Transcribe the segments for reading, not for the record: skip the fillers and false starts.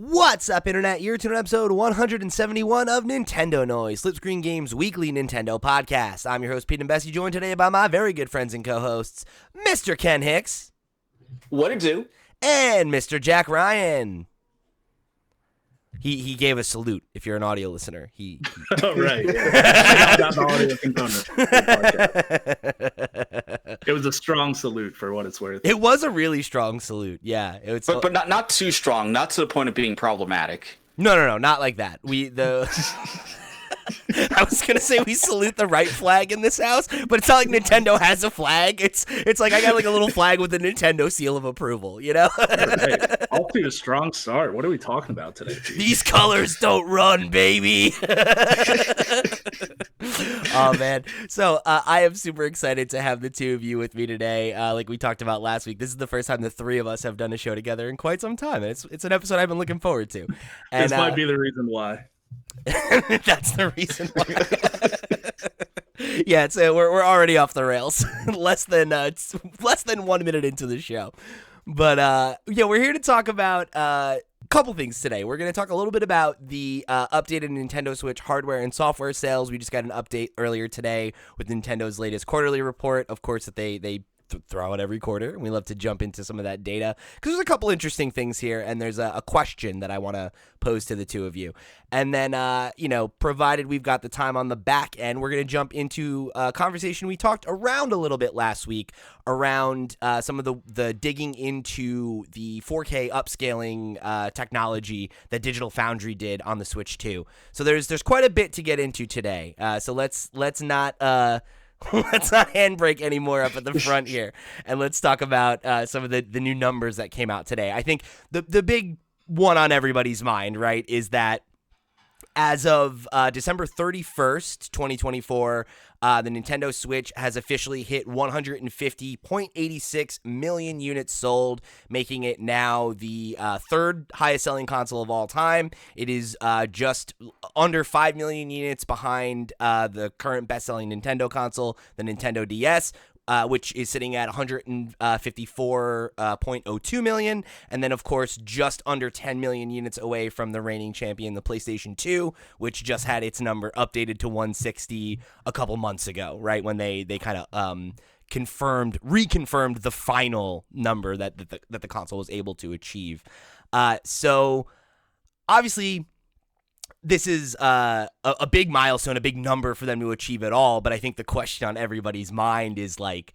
What's up, Internet? You're tuning to episode 171 of Nintendo Noise, Slipscreen Games' weekly Nintendo podcast. I'm your host, Pete and Bessie, joined today by my very good friends and co-hosts, Mr. Ken Hicks. What it do? And Mr. Jack Ryan. He gave a salute, if you're an audio listener. Oh, right. I got the audio component. It was a strong salute for what it's worth. It was a really strong salute, yeah. But not too strong, not to the point of being problematic. No, not like that. I was gonna say we salute the right flag in this house, but it's not like Nintendo has a flag. It's like I got like a little flag with the Nintendo seal of approval, you know? Right. Off to a strong start. What are we talking about today, Pete? These colors don't run, baby. Oh man! So I am super excited to have the two of you with me today. Like we talked about last week, this is the first time the three of us have done a show together in quite some time, and it's an episode I've been looking forward to. And, this might be the reason why. That's the reason why. Yeah, so we're already off the rails. less than 1 minute into the show, but yeah, we're here to talk about a couple things today. We're going to talk a little bit about the updated Nintendo Switch hardware and software sales. We just got an update earlier today with Nintendo's latest quarterly report. Of course, that they throw out every quarter, and we love to jump into some of that data because there's a couple interesting things here, and there's a question that I want to pose to the two of you. And then, provided we've got the time on the back end, we're going to jump into a conversation we talked around a little bit last week around some of the digging into the 4K upscaling technology that Digital Foundry did on the Switch 2. So there's quite a bit to get into today. So let's not let's not handbrake anymore up at the front here, and let's talk about some of the new numbers that came out today. I think the big one on everybody's mind, right, is that as of December 31st, 2024, the Nintendo Switch has officially hit 150.86 million units sold, making it now the third highest selling console of all time. It is just under 5 million units behind the current best-selling Nintendo console, the Nintendo DS, which is sitting at 154.02 million, and then, of course, just under 10 million units away from the reigning champion, the PlayStation 2, which just had its number updated to 160 a couple months ago, right, when they kind of reconfirmed the final number that the console was able to achieve. So, obviously, this is a big milestone, a big number for them to achieve it all, but I think the question on everybody's mind is, like,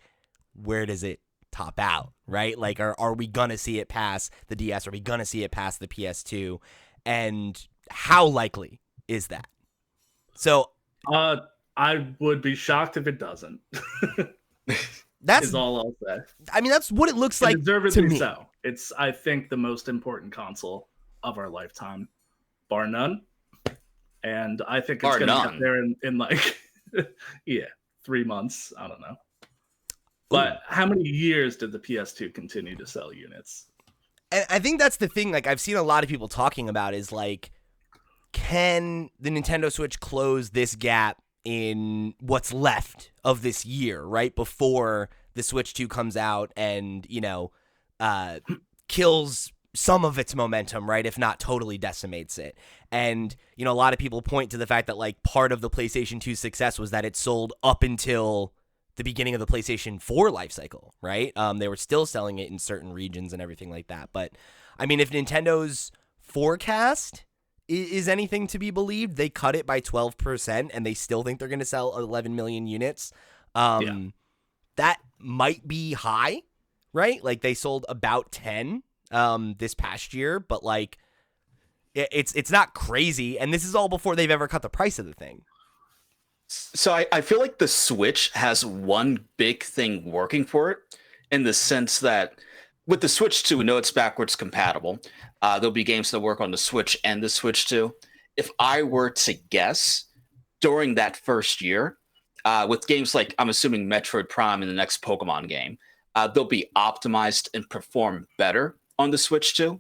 where does it top out, right? Like, are we going to see it pass the DS? Are we going to see it pass the PS2? And how likely is that? So I would be shocked if it doesn't. That's all I'll say. I mean, that's what it looks like deservedly to me. So. It's, I think, the most important console of our lifetime, bar none. And I think it's going to get there in like, 3 months. I don't know. But how many years did the PS2 continue to sell units? And I think that's the thing. Like, I've seen a lot of people talking about is, like, can the Nintendo Switch close this gap in what's left of this year, right? Before the Switch 2 comes out and, kills some of its momentum, right? If not totally decimates it. And, a lot of people point to the fact that, like, part of the PlayStation 2's success was that it sold up until the beginning of the PlayStation 4 life cycle, right? They were still selling it in certain regions and everything like that. But, I mean, if Nintendo's forecast is anything to be believed, they cut it by 12% and they still think they're going to sell 11 million units. That might be high, right? Like, they sold about 10 this past year, but, like, it's not crazy, and this is all before they've ever cut the price of the thing. So I feel like the Switch has one big thing working for it, in the sense that with the Switch 2, we know it's backwards compatible. There'll be games that work on the Switch and the Switch 2. If I were to guess, during that first year, with games like, I'm assuming, Metroid Prime and the next Pokemon game, they'll be optimized and perform better on the Switch 2.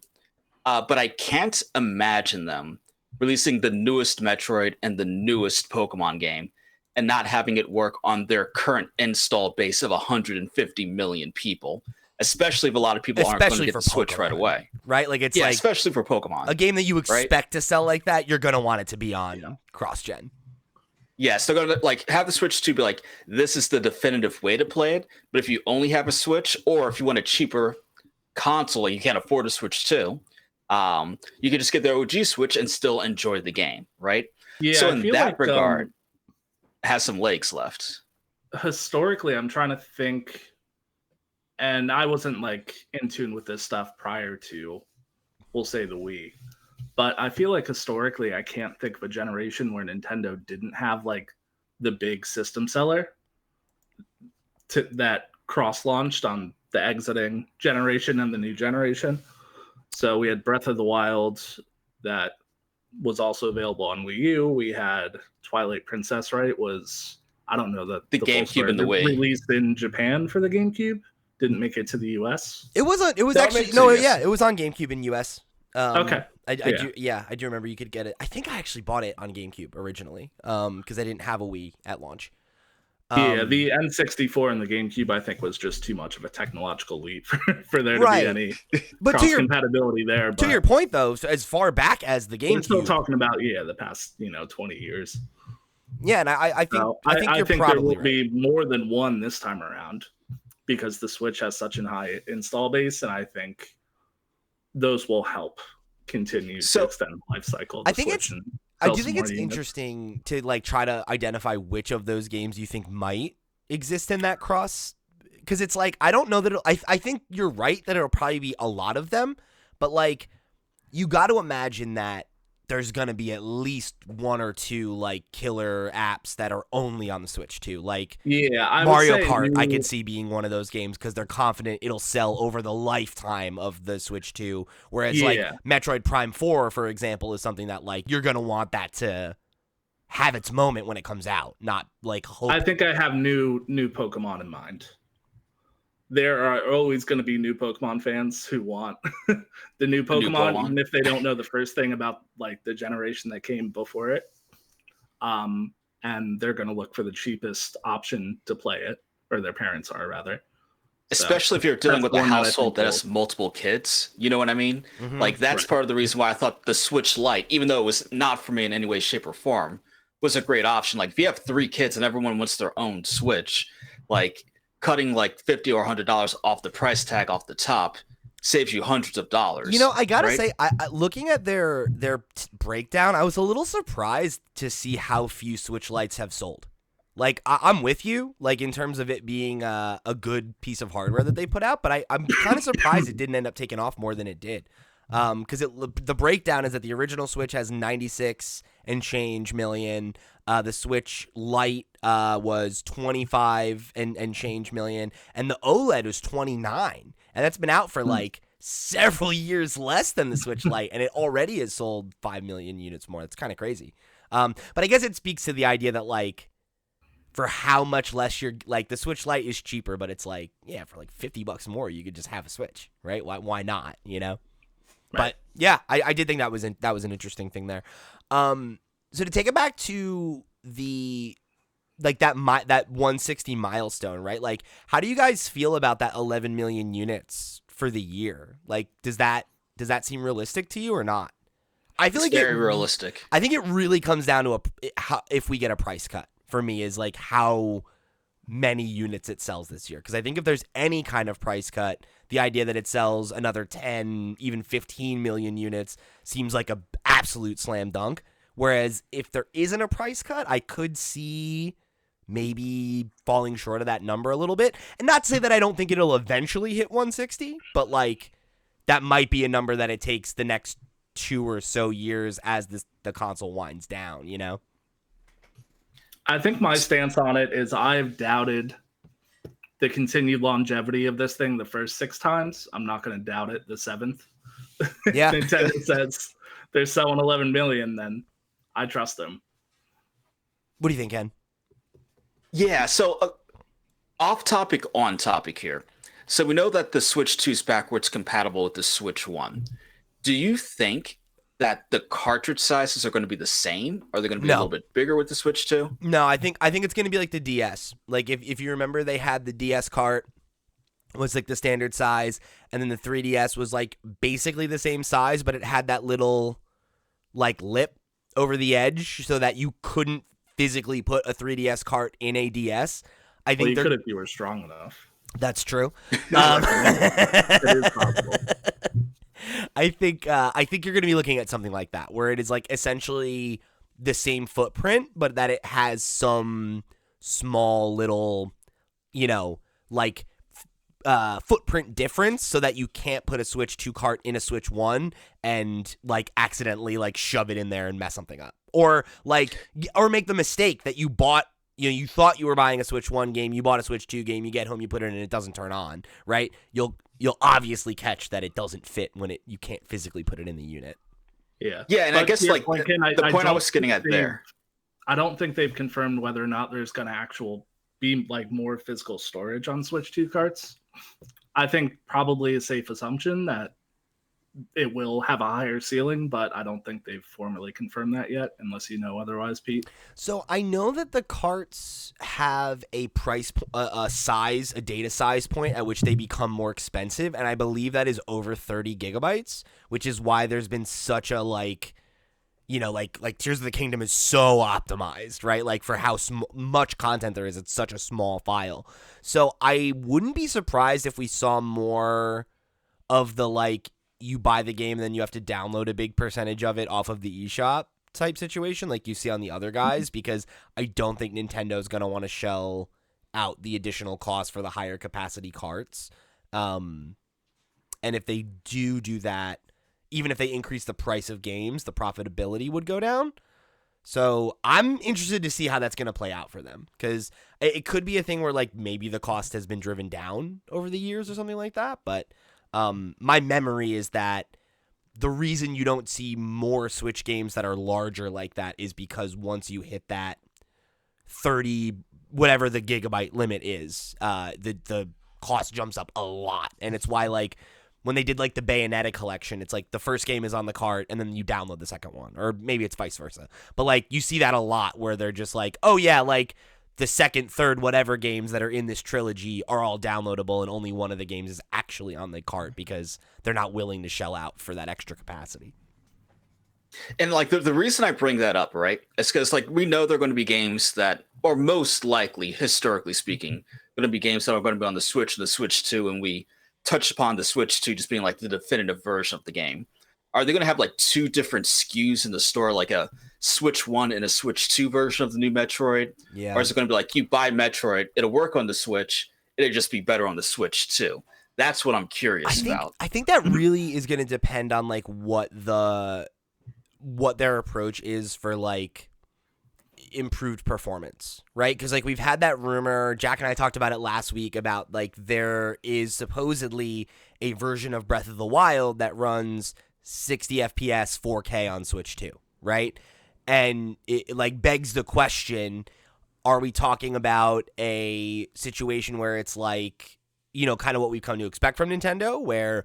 But I can't imagine them releasing the newest Metroid and the newest Pokemon game and not having it work on their current install base of 150 million people. especially if a lot of people aren't going to get the Switch right away. Right? Like it's like especially for Pokemon. A game that you expect to sell like that, you're going to want it to be on cross-gen. Yes, they're gonna like have the Switch 2 be like, this is the definitive way to play it. But if you only have a Switch, or if you want a cheaper console and you can't afford a Switch 2, you can just get the OG Switch and still enjoy the game, right? Yeah. So in that regard, it has some legs left. Historically, I'm trying to think, and I wasn't like in tune with this stuff prior to, we'll say, the Wii. But I feel like historically, I can't think of a generation where Nintendo didn't have like the big system seller that cross-launched on the exiting generation and the new generation. So we had Breath of the Wild that was also available on Wii U. We had Twilight Princess, right? Was, I don't know, the GameCube and the Wii. Released in Japan for the GameCube. Didn't make it to the US. It was actually it was on GameCube in US. Okay. I do remember you could get it. I think I actually bought it on GameCube originally, because I didn't have a Wii at launch. The N64 and the GameCube, I think, was just too much of a technological leap for there to be any cross compatibility there. To your point, though, so as far back as the GameCube, we're still talking about the past 20 years. Yeah, and I think you're think probably there will right. be more than one this time around, because the Switch has such a high install base, and I think those will help continue to extend the life cycle. I do think it's interesting to like try to identify which of those games you think might exist in that cross, because it's like I don't know that I think you're right that it'll probably be a lot of them, but like you got to imagine that there's going to be at least one or two like killer apps that are only on the Switch too. Like Mario Kart, I could see being one of those games because they're confident it'll sell over the lifetime of the Switch 2. Whereas like Metroid Prime 4, for example, is something that like you're going to want that to have its moment when it comes out, not like hope. I think I have new Pokemon in mind. There are always going to be new Pokemon fans who want the new Pokemon, even if they don't know the first thing about like the generation that came before it. And they're going to look for the cheapest option to play it, or their parents are rather. Especially if you're dealing with a household that has multiple kids, you know what I mean? Mm-hmm. Like that's part of the reason why I thought the Switch Lite, even though it was not for me in any way, shape, or form, was a great option. Like if you have 3 kids and everyone wants their own Switch, like cutting like $50 or $100 off the price tag off the top saves you hundreds of dollars. I gotta say, I looking at their breakdown, I was a little surprised to see how few Switch Lites have sold. Like I'm with you, like in terms of it being a good piece of hardware that they put out, but I'm kind of surprised it didn't end up taking off more than it did. Because the breakdown is that the original Switch has 96 and change million. The Switch Lite was 25 and change million, and the OLED was 29, and that's been out for like several years less than the Switch Lite, and it already has sold 5 million units more. That's kind of crazy. But I guess it speaks to the idea that like for how much less you're like the Switch Lite is cheaper, but it's like for like $50 more you could just have a Switch, right? Why not? Right. But yeah, I did think that was an interesting thing there. So to take it back to the like that 160 milestone, right? Like, how do you guys feel about that 11 million units for the year? Like, does that seem realistic to you or not? I feel it's like very realistic. I think it really comes down to if we get a price cut. For me, is like how many units it sells this year. Because I think if there's any kind of price cut, the idea that it sells another 10, even 15 million units seems like a absolute slam dunk. Whereas if there isn't a price cut, I could see maybe falling short of that number a little bit. And not to say that I don't think it'll eventually hit 160, but like that might be a number that it takes the next 2 or so years as the console winds down, I think my stance on it is I've doubted the continued longevity of this thing the first 6 times. I'm not going to doubt it the 7th. Yeah. Nintendo says they're selling 11 million, then I trust them. What do you think, Ken? Yeah, so off topic, on topic here. So we know that the Switch 2 is backwards compatible with the Switch 1. Do you think that the cartridge sizes are going to be the same? Are they going to be a little bit bigger with the Switch 2? No, I think it's going to be like the DS. Like if you remember, they had the DS cart was like the standard size, and then the 3DS was like basically the same size, but it had that little like lip over the edge so that you couldn't physically put a 3DS cart in a DS. I think you could if you were strong enough. That's true. It is possible. I think you're going to be looking at something like that, where it is like essentially the same footprint, but that it has some small little, like footprint difference, so that you can't put a Switch 2 cart in a Switch 1 and like accidentally like shove it in there and mess something up, or make the mistake that you bought. You thought you were buying a Switch 1 game, you bought a Switch 2 game, you get home, you put it in, and it doesn't turn on, right? You'll obviously catch that it doesn't fit when you can't physically put it in the unit. Yeah. Yeah, and I guess like the point I was getting at there. I don't think they've confirmed whether or not there's going to be like more physical storage on Switch 2 carts. I think probably a safe assumption that it will have a higher ceiling, but I don't think they've formally confirmed that yet, unless you know otherwise, Pete. So I know that the carts have a a data size point at which they become more expensive, and I believe that is over 30 gigabytes, which is why there's been such a like Tears of the Kingdom is so optimized, right? Like for how much content there is, it's such a small file. So I wouldn't be surprised if we saw more of the like, you buy the game and then you have to download a big percentage of it off of the eShop type situation like you see on the other guys, because I don't think Nintendo is going to want to shell out the additional cost for the higher capacity carts. And if they do that, even if they increase the price of games, the profitability would go down. So I'm interested to see how that's going to play out for them, because it could be a thing where like maybe the cost has been driven down over the years or something like that. But my memory is that the reason you don't see more Switch games that are larger like that is because once you hit that 30, whatever the gigabyte limit is, the cost jumps up a lot. And it's why like when they did like the Bayonetta collection, it's like the first game is on the cart and then you download the second one, or maybe it's vice versa. But like you see that a lot where they're just like, oh yeah, like the second, third, whatever games that are in this trilogy are all downloadable, and only one of the games is actually on the cart because they're not willing to shell out for that extra capacity. And like the reason I bring that up, right, is because like we know there are going to be games that, or most likely, historically speaking, going to be games that are going to be on the Switch and the Switch 2, and we touched upon the Switch 2 just being like the definitive version of the game. Are they going to have like two different SKUs in the store, like a Switch 1 and a Switch 2 version of the new Metroid? Yeah. Or is it going to be like you buy Metroid, it'll work on the Switch, it'll just be better on the Switch 2? That's what I'm curious about. I think that really is going to depend on like what their approach is for like improved performance, right? Because like we've had that rumor, Jack and I talked about it last week, about like there is supposedly a version of Breath of the Wild that runs 60 FPS 4K on Switch 2, right? And it like begs the question, are we talking about a situation where it's like, kind of what we've come to expect from Nintendo, where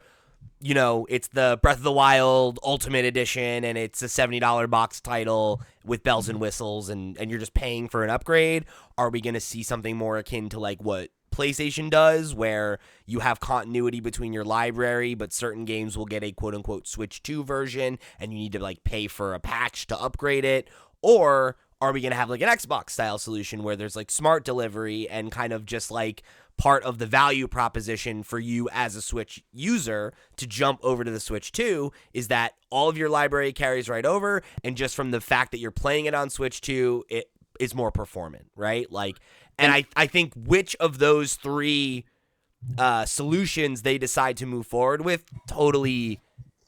it's the Breath of the Wild Ultimate Edition and it's a $70 box title with bells and whistles, and you're just paying for an upgrade? Are we going to see something more akin to like what PlayStation does, where you have continuity between your library, but certain games will get a quote-unquote Switch 2 version and you need to like pay for a patch to upgrade it? Or are we going to have like an Xbox style solution where there's like smart delivery, and kind of just like part of the value proposition for you as a Switch user to jump over to the Switch 2 is that all of your library carries right over, and just from the fact that you're playing it on Switch 2, it is more performant, right? Like, and I think which of those three solutions they decide to move forward with totally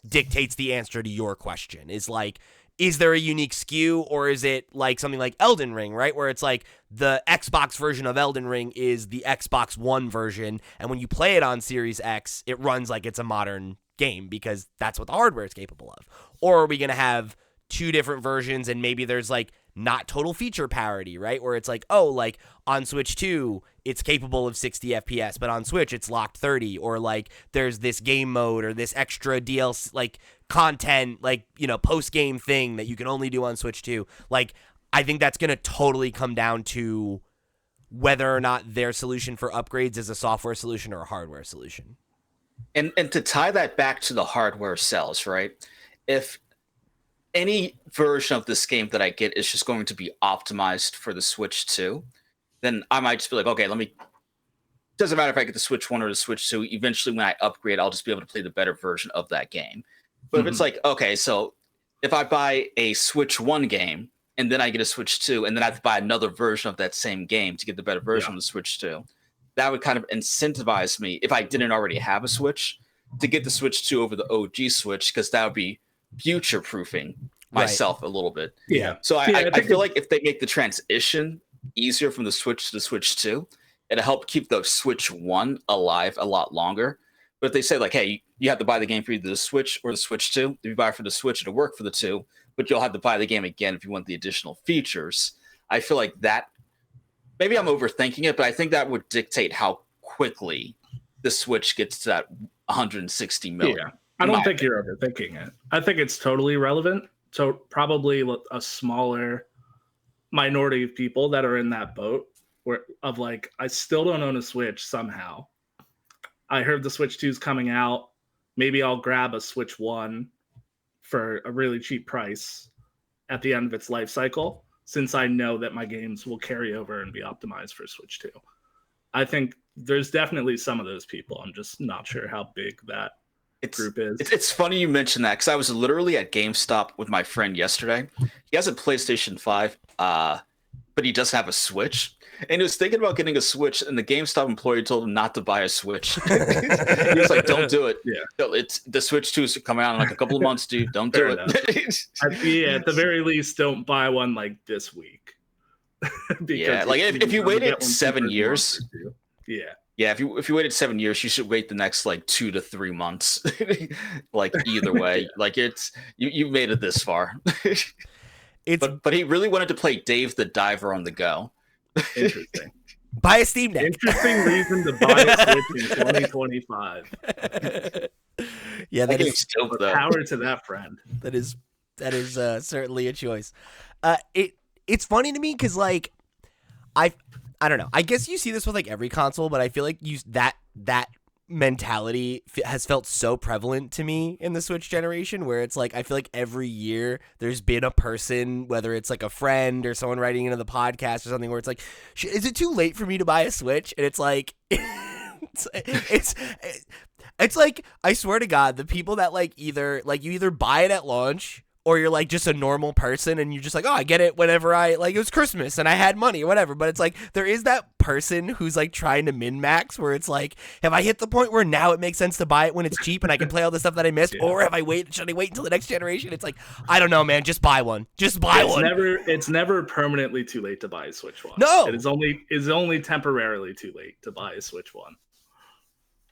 dictates the answer to your question. Is like, is there a unique SKU, or is it like something like Elden Ring, right? Where it's like the Xbox version of Elden Ring is the Xbox One version, and when you play it on Series X, it runs like it's a modern game because that's what the hardware is capable of. Or are we going to have two different versions, and maybe there's like not total feature parity, right? Where it's like, oh, like on Switch 2, it's capable of 60 FPS, but on Switch, it's locked 30. Or like there's this game mode or this extra DLC, like content, like, post-game thing that you can only do on Switch 2. Like, I think that's going to totally come down to whether or not their solution for upgrades is a software solution or a hardware solution. And to tie that back to the hardware sales, right? If any version of this game that I get is just going to be optimized for the Switch 2, then I might just be like, okay, doesn't matter if I get the Switch 1 or the Switch 2, eventually when I upgrade, I'll just be able to play the better version of that game. But if it's like, okay, so if I buy a Switch 1 game, and then I get a Switch 2, and then I have to buy another version of that same game to get the better version of the Switch 2, that would kind of incentivize me, if I didn't already have a Switch, to get the Switch 2 over the OG Switch, because that would be future-proofing myself a little bit. Yeah. So I feel like if they make the transition easier from the Switch to the Switch 2, it'll help keep the Switch 1 alive a lot longer. But if they say, like, hey, you have to buy the game for either the Switch or the Switch 2, if you buy it for the Switch, it'll work for the 2, but you'll have to buy the game again if you want the additional features. I feel like that, maybe I'm overthinking it, but I think that would dictate how quickly the Switch gets to that 160 million. Yeah. I don't think you're overthinking it. I think it's totally relevant. So probably a smaller minority of people that are in that boat of like, I still don't own a Switch somehow. I heard the Switch 2 is coming out. Maybe I'll grab a Switch 1 for a really cheap price at the end of its life cycle, since I know that my games will carry over and be optimized for Switch 2. I think there's definitely some of those people. I'm just not sure how big that group is. It's funny you mentioned that, because I was literally at GameStop with my friend yesterday. He has a PlayStation 5, but he doesn't have a Switch. And he was thinking about getting a Switch, and the GameStop employee told him not to buy a Switch. He was like, don't do it. Yeah. No, the Switch 2 is coming out in like a couple of months, dude. Don't do it. At the very least, don't buy one like this week. Yeah, like if you waited 7 years. Yeah. Yeah, if you waited 7 years, you should wait the next like 2 to 3 months. Like either way, like it's you made it this far. But he really wanted to play Dave the Diver on the go. Interesting. Buy a Steam Deck. Interesting reason to buy a Switch in 2025. Yeah, that is power to that friend. That is certainly a choice. It's funny to me because like I don't know. I guess you see this with like every console, but I feel like that mentality has felt so prevalent to me in the Switch generation, where it's like I feel like every year there's been a person, whether it's like a friend or someone writing into the podcast or something, where it's like, is it too late for me to buy a Switch? And it's like it's like, I swear to God, the people that like you either buy it at launch, or you're like just a normal person and you're just like, oh, I get it whenever it was Christmas and I had money or whatever. But it's like, there is that person who's like trying to min-max, where it's like, have I hit the point where now it makes sense to buy it when it's cheap and I can play all the stuff that I missed? Yeah. Or should I wait until the next generation? It's like, I don't know, man. Just buy one. It's never permanently too late to buy a Switch 1. No. It is only temporarily too late to buy a Switch 1.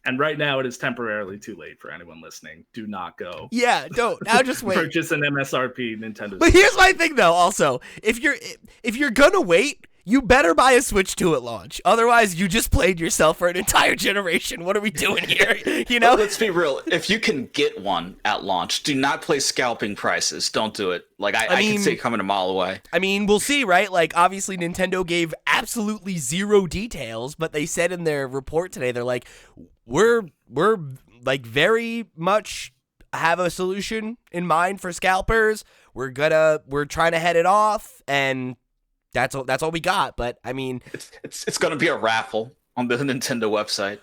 And right now, it is temporarily too late for anyone listening. Do not go. Yeah, don't. Now just wait. Purchase an MSRP Nintendo. But here's my thing, though. Also, if you're gonna wait, you better buy a Switch 2 at launch. Otherwise, you just played yourself for an entire generation. What are we doing here? You know? Well, let's be real. If you can get one at launch, do not play scalping prices. Don't do it. Like I can see it coming a mile away. I mean, we'll see, right? Like, obviously, Nintendo gave absolutely zero details, but they said in their report today, they're like, we're like very much have a solution in mind for scalpers. We're trying to head it off, and that's all we got. But I mean, it's gonna be a raffle on the Nintendo website.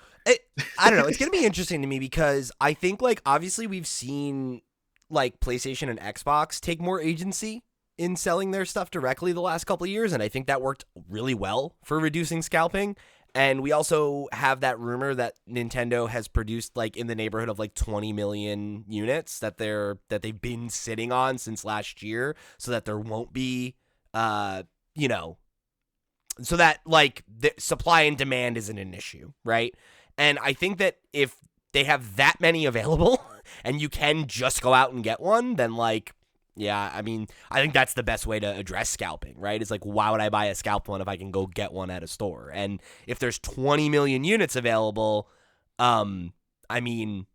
I don't know. It's gonna be interesting to me because I think, like, obviously we've seen like PlayStation and Xbox take more agency in selling their stuff directly the last couple of years, and I think that worked really well for reducing scalping. And we also have that rumor that Nintendo has produced like in the neighborhood of like 20 million units that they've been sitting on since last year, so that there won't be so that like the supply and demand isn't an issue, right? And I think that if they have that many available and you can just go out and get one, then like, yeah, I mean, I think that's the best way to address scalping, right? It's like, why would I buy a scalped one if I can go get one at a store? And if there's 20 million units available, I mean,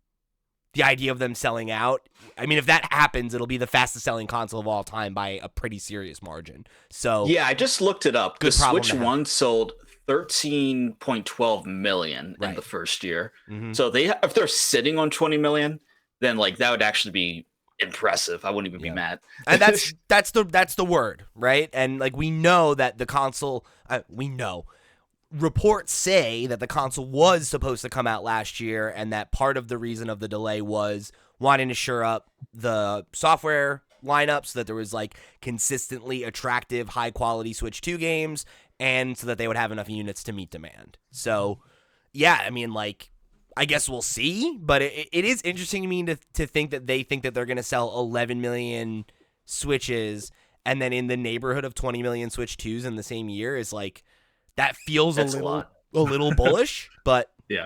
the idea of them selling out, I mean, if that happens, it'll be the fastest selling console of all time by a pretty serious margin. So yeah, I just looked it up. The Switch 1 sold 13.12 million in Right. the first year. Mhm. So if they're sitting on 20 million, then like that would actually be impressive. I wouldn't even be Yeah. mad. And that's the word, right? And like we know that the console, we know reports say that the console was supposed to come out last year, and that part of the reason of the delay was wanting to shore up the software lineup so that there was like consistently attractive, high quality Switch 2 games, and so that they would have enough units to meet demand. So, yeah, I mean, like, I guess we'll see, but it is interesting to me to think that they think that they're going to sell 11 million Switches and then in the neighborhood of 20 million Switch 2s in the same year is like, that feels That's a little bullish, but Yeah.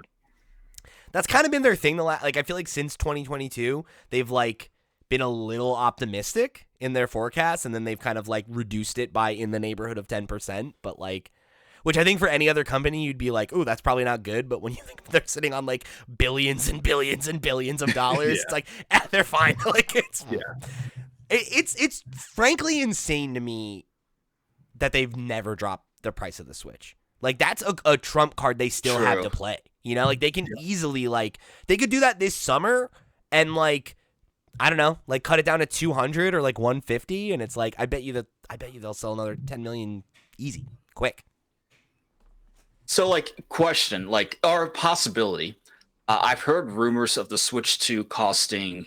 that's kind of been their thing. Like I feel like since 2022, they've like been a little optimistic in their forecasts, and then they've kind of like reduced it by in the neighborhood of 10%. But like, which I think for any other company, you'd be like, oh, that's probably not good. But when you think they're sitting on like billions and billions and billions of dollars, Yeah. it's like, they're fine. Like it's frankly insane to me that they've never dropped the price of the Switch. Like that's a trump card they still have to play. You know, like they can easily like they could do that this summer and like I don't know, like cut it down to 200 or like 150, and it's like I bet you they'll sell another 10 million easy, quick. So, like, question, like, or possibility. I've heard rumors of the Switch 2 costing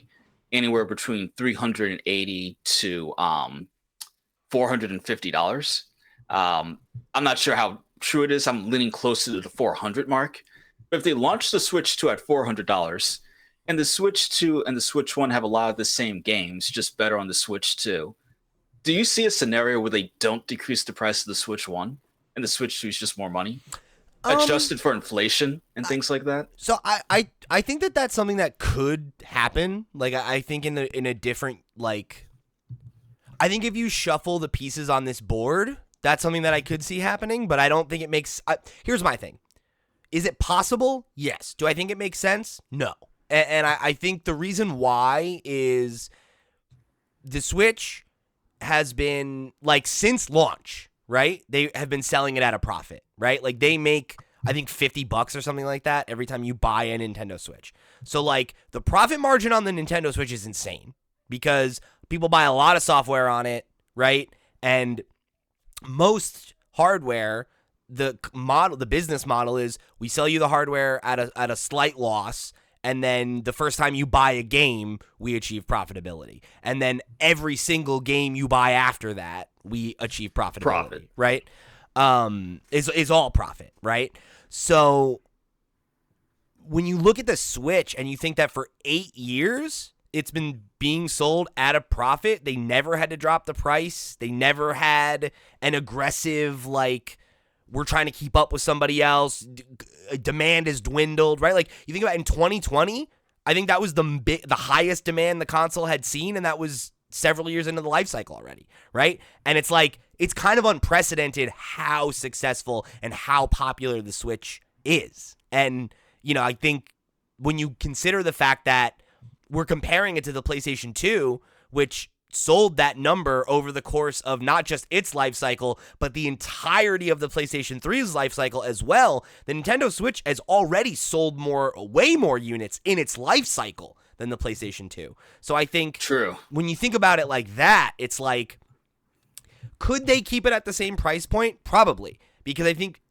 anywhere between $380 to $450. I'm not sure how true it is. I'm leaning closer to the 400 mark. But if they launch the Switch 2 at $400, and the Switch 2 and the Switch 1 have a lot of the same games, just better on the Switch 2, do you see a scenario where they don't decrease the price of the Switch 1 and the Switch 2 is just more money? Adjusted for inflation and things like that. So I think that that's something that could happen. Like I think in a different like, I think if you shuffle the pieces on this board, that's something that I could see happening. But I don't think it makes. Here's my thing: is it possible? Yes. Do I think it makes sense? No. And I think the reason why is the Switch has been like since launch. Right? They have been selling it at a profit, right? Like they make, I think $50 or something like that every time you buy a Nintendo Switch. So like the profit margin on the Nintendo Switch is insane because people buy a lot of software on it, right? And most hardware, the business model is we sell you the hardware at a slight loss, and then the first time you buy a game, we achieve profitability. And then every single game you buy after that, we achieve profitability, right? Is all profit, right? So when you look at the Switch and you think that for 8 years, it's been being sold at a profit, they never had to drop the price. They never had an aggressive, like, we're trying to keep up with somebody else. Demand has dwindled, right? Like you think about in 2020, I think that was the highest demand the console had seen, and that was several years into the life cycle already, right? And it's like it's kind of unprecedented how successful and how popular the Switch is. And you know, I think when you consider the fact that we're comparing it to the PlayStation 2, which sold that number over the course of not just its life cycle, but the entirety of the PlayStation 3's life cycle as well, the Nintendo Switch has already sold way more units in its life cycle than the PlayStation 2. So I think when you think about it like that, it's like, could they keep it at the same price point? Probably. Because I think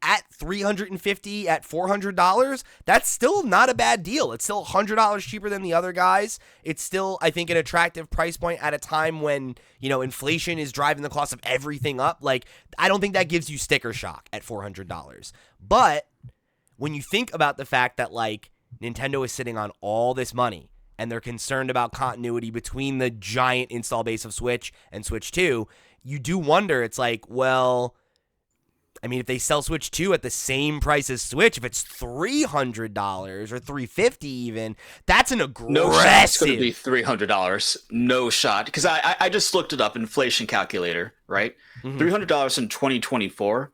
at $350, at $400, that's still not a bad deal. It's still $100 cheaper than the other guys. It's still, I think, an attractive price point at a time when, you know, inflation is driving the cost of everything up. Like, I don't think that gives you sticker shock at $400. But when you think about the fact that, like, Nintendo is sitting on all this money and they're concerned about continuity between the giant install base of Switch and Switch 2, you do wonder, it's like, well, I mean, if they sell Switch 2 at the same price as Switch, if it's $300 or $350 even, that's an aggressive... No shot it's going to be $300. No shot. Because I just looked it up, inflation calculator, right? Mm-hmm. $300 in 2024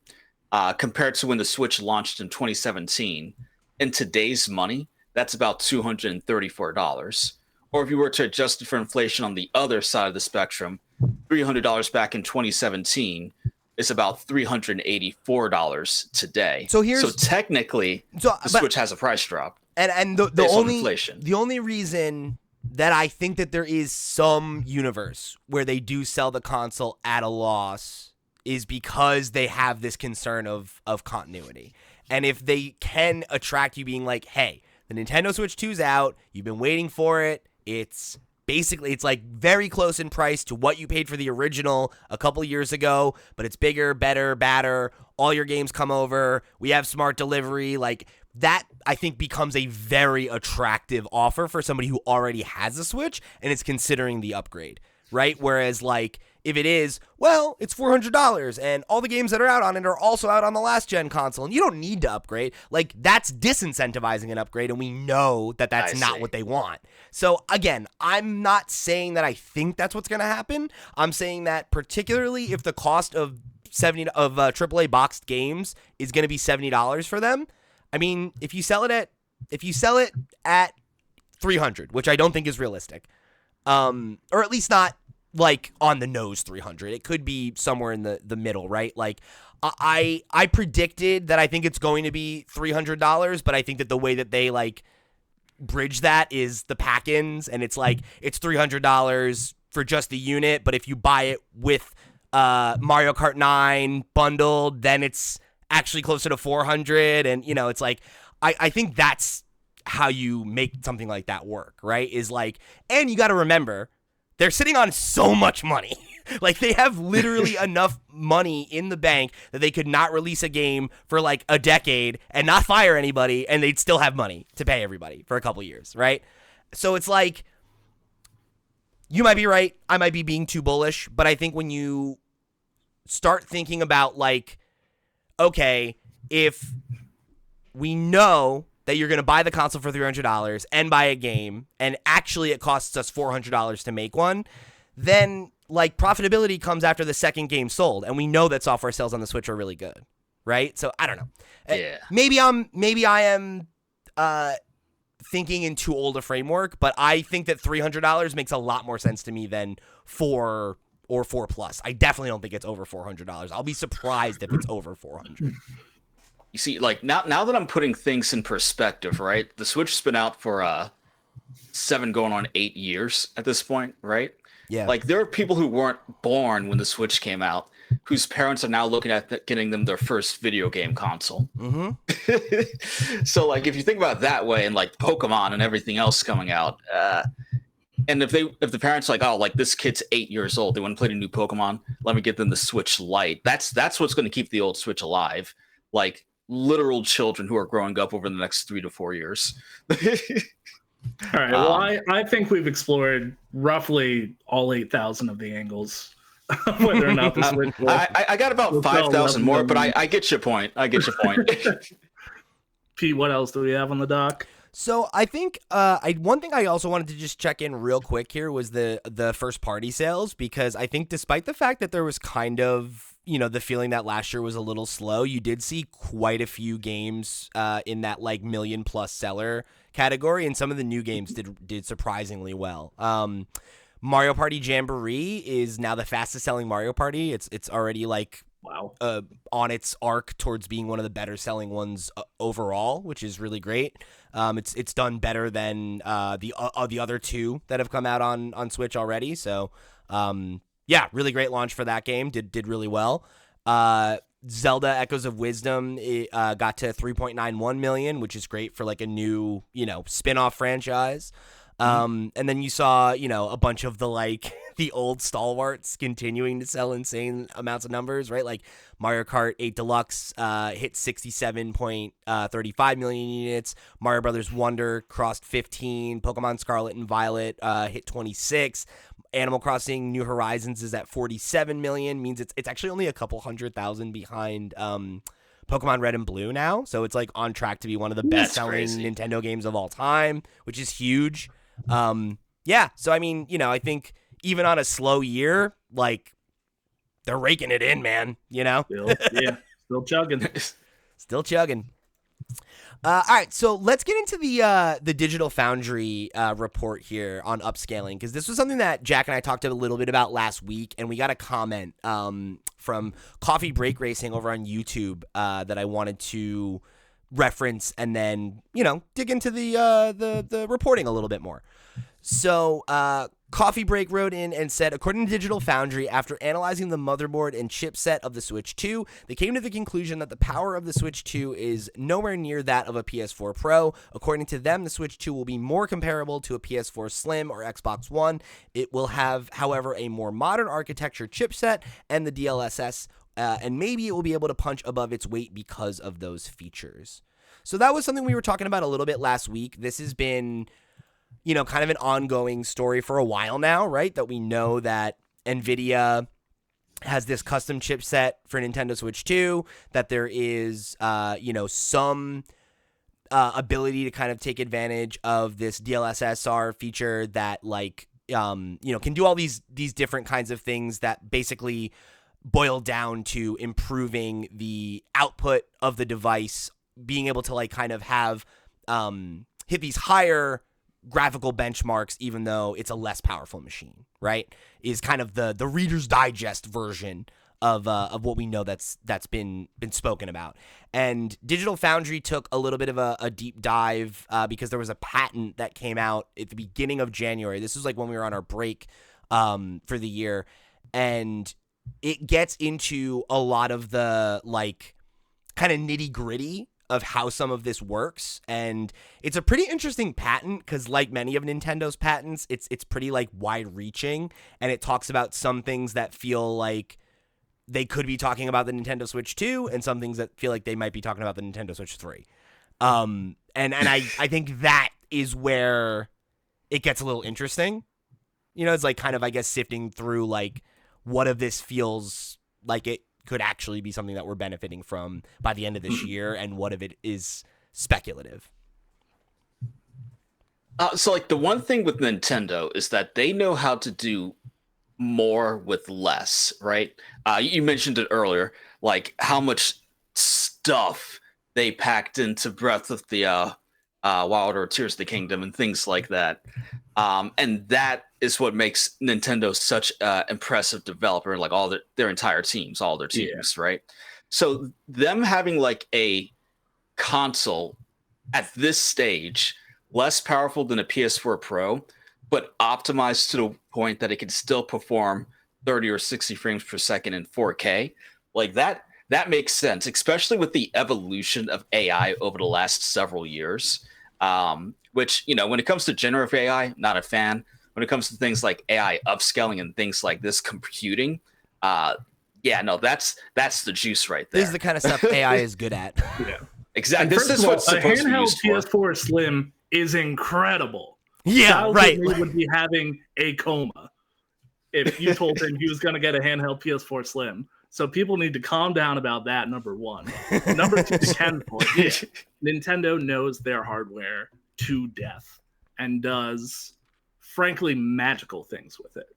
compared to when the Switch launched in 2017. In today's money, that's about $234. Or if you were to adjust it for inflation on the other side of the spectrum, $300 back in 2017 is about $384 today. So technically, the Switch has a price drop. And the only reason that I think that there is some universe where they do sell the console at a loss is because they have this concern of continuity. And if they can attract you being like, hey, the Nintendo Switch 2's out, you've been waiting for it, it's like very close in price to what you paid for the original a couple years ago, but it's bigger, better, badder, all your games come over, we have smart delivery, like that I think becomes a very attractive offer for somebody who already has a Switch and is considering the upgrade, right? Whereas like if it is, well, it's $400 and all the games that are out on it are also out on the last gen console and you don't need to upgrade, like that's disincentivizing an upgrade and we know that that's not what they want. So again, I'm not saying that I think that's what's going to happen. I'm saying that particularly if the cost of AAA boxed games is going to be $70 for them, I mean, if you sell it at $300, which I don't think is realistic, or at least not like on the nose 300. It could be somewhere in the middle, right? Like I predicted that I think it's going to be $300, but I think that the way that they like bridge that is the pack-ins, and it's like it's $300 for just the unit, but if you buy it with Mario Kart 9 bundled, then it's actually closer to 400, and you know, it's like I think that's how you make something like that work, right? Is like, and you got to remember they're sitting on so much money. Like they have literally enough money in the bank that they could not release a game for like a decade and not fire anybody, and they'd still have money to pay everybody for a couple years, right? So it's like, you might be right, I might be being too bullish, but I think when you start thinking about like, okay, if we know that you're going to buy the console for $300 and buy a game, and actually it costs us $400 to make one, then like profitability comes after the second game sold, and we know that software sales on the Switch are really good, right? So I don't know. Yeah. Maybe I am thinking in too old a framework, but I think that $300 makes a lot more sense to me than $400 or $400+. I definitely don't think it's over $400. I'll be surprised if it's over $400. You see, like now that I'm putting things in perspective, right? The Switch has been out for 7 going on 8 years at this point, right? Yeah. Like there are people who weren't born when the Switch came out, whose parents are now looking at getting them their first video game console. Mm-hmm. So like if you think about it that way, and like Pokemon and everything else coming out, and if the parents are like, oh, like this kid's 8 years old, they want to play the new Pokemon, let me get them the Switch Lite. That's what's going to keep the old Switch alive. Like literal children who are growing up over the next 3 to 4 years. All right. Well, I think we've explored roughly all 8,000 of the angles. Whether or not this I got about 5,000 more, but I get your point. Pete, what else do we have on the dock? So I think one thing I also wanted to just check in real quick here was the first party sales, because I think despite the fact that there was kind of, you know, the feeling that last year was a little slow, you did see quite a few games in that like million plus seller category, and some of the new games did surprisingly well. Mario Party Jamboree is now the fastest selling Mario Party. It's already like on its arc towards being one of the better selling ones overall, which is really great. It's done better than the other two that have come out on Switch already. So yeah, really great launch for that game. Did really well. Zelda Echoes of Wisdom got to 3.91 million, which is great for like a new, you know, spin-off franchise. And then you saw, you know, a bunch of the like the old stalwarts continuing to sell insane amounts of numbers, right? Like Mario Kart 8 Deluxe hit 67.35 million units. Mario Brothers Wonder crossed 15. Pokemon Scarlet and Violet hit 26. Animal Crossing New Horizons is at 47 million, means it's actually only a couple 100,000 behind Pokemon Red and Blue now. So it's like on track to be one of the best selling Nintendo games of all time, which is huge. Yeah, so I mean, you know, I think even on a slow year, like they're raking it in, man, you know? Still chugging. Still chugging. All right, so let's get into the Digital Foundry report here on upscaling, because this was something that Jack and I talked a little bit about last week, and we got a comment from Coffee Break Racing over on YouTube that I wanted to reference and then dig into the reporting a little bit more. So Coffee Break wrote in and said, according to Digital Foundry, after analyzing the motherboard and chipset of the Switch 2, they came to the conclusion that the power of the Switch 2 is nowhere near that of a PS4 Pro. According to them, the Switch 2 will be more comparable to a PS4 Slim or Xbox One. It will have, however, a more modern architecture chipset and the DLSS, and maybe it will be able to punch above its weight because of those features. So that was something we were talking about a little bit last week. This has been kind of an ongoing story for a while now, right? That we know that NVIDIA has this custom chipset for Nintendo Switch 2, that there is, some ability to kind of take advantage of this DLSSR feature that, can do all these different kinds of things that basically boil down to improving the output of the device, being able to, kind of have hit these higher graphical benchmarks, even though it's a less powerful machine, right? Is kind of the Reader's Digest version of what we know that's been spoken about. And Digital Foundry took a little bit of a deep dive because there was a patent that came out at the beginning of January. This was when we were on our break for the year, and it gets into a lot of the kind of nitty gritty of how some of this works, and it's a pretty interesting patent because, like many of Nintendo's patents, it's pretty wide-reaching, and it talks about some things that feel like they could be talking about the Nintendo Switch 2, and some things that feel like they might be talking about the Nintendo Switch 3. And I think that is where it gets a little interesting. It's kind of, I guess, sifting through what of this feels like it could actually be something that we're benefiting from by the end of this year, and what of it is speculative. So the one thing with Nintendo is that they know how to do more with less, right? You mentioned it earlier, how much stuff they packed into Breath of the Wild or Tears of the Kingdom and things like that. And that is what makes Nintendo such an impressive developer, all their entire teams, all their teams, right? So them having a console at this stage, less powerful than a PS4 Pro, but optimized to the point that it can still perform 30 or 60 frames per second in 4K, that makes sense, especially with the evolution of AI over the last several years. Which, when it comes to generative AI, not a fan. When it comes to things like AI upscaling and things like this computing, that's the juice right there. This is the kind of stuff AI is good at. Yeah, exactly. This is what a handheld PS4 Slim is incredible. Yeah, Styles right. Would be having a coma if you told him he was going to get a handheld PS4 Slim. So people need to calm down about that, number one. Number two, Nintendo knows their hardware to death and does, frankly, magical things with it.